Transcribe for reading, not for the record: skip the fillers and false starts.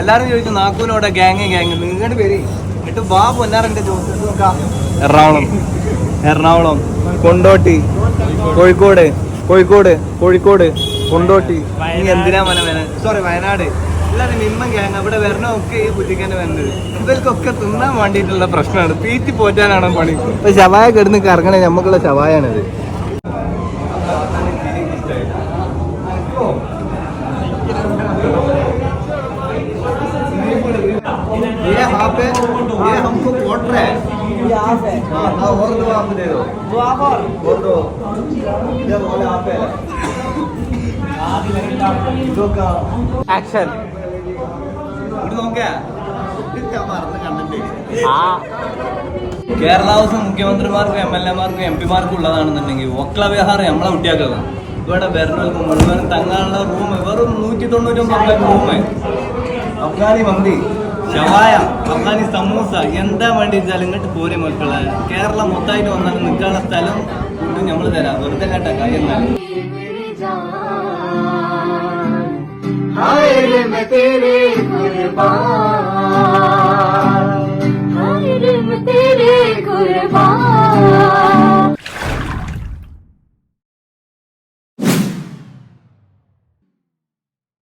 എല്ലാരും ചോദിച്ചു നാക്കൂനോടെ ഗ്യാങ് നിങ്ങളുടെ പേര് എന്നിട്ട് ബാ പൊന്നാറിന്റെ ചോദിച്ചു നോക്കാം. എറണാകുളം കൊണ്ടോട്ടി കോഴിക്കോട് കൊണ്ടോട്ടി. ഇനി എന്തിനാ സോറി വയനാട്. എല്ലാവരും മിനിമം ഗ്യാങ് അവിടെ വരണമൊക്കെ ഈ ബുദ്ധിക്കന്നെ വരുന്നത്. ഇവർക്കൊക്കെ തിന്നാൻ വേണ്ടിയിട്ടുള്ള പ്രശ്നമാണ്. തീറ്റി പോറ്റാനാണ് പണി. ഇപ്പൊ ശവായ കിടന്ന് കറങ്ങണേ നമുക്കുള്ള ശവായാണിത്. ये हाफ है, ये हमको क्वार्टर है। ये हाफ है। हाँ, और दो हाफ दे दो। दो हाफ और दो। ये वाले हाफ है। दो का एक्शन। ഇത് നോക്കിയാ കേരള ഹൗസ് മുഖ്യമന്ത്രിമാർക്കും MLA-മാർക്കും MP-മാർക്കും ഉള്ളതാണെന്നുണ്ടെങ്കിൽ ഒക്ല വിഹാർ നമ്മളെ കുട്ടിയാക്കളാണ്. ഇവിടെ വരണവർക്കും മുഴുവനും തങ്ങാനുള്ള റൂം വെറും 199 റൂം. അഫ്ഗാനി മന്തി, ഷവായ, അഫ്ഗാനി സമൂസ എന്താ വേണ്ടി വെച്ചാൽ ഇങ്ങോട്ട് പോരെ മക്കളെ. കേരളം മൊത്തമായിട്ട് വന്നാൽ നിൽക്കാനുള്ള സ്ഥലം ഫുഡും നമ്മൾ തരാം. വെറുതെ കേട്ട കാര്യം എന്നാലും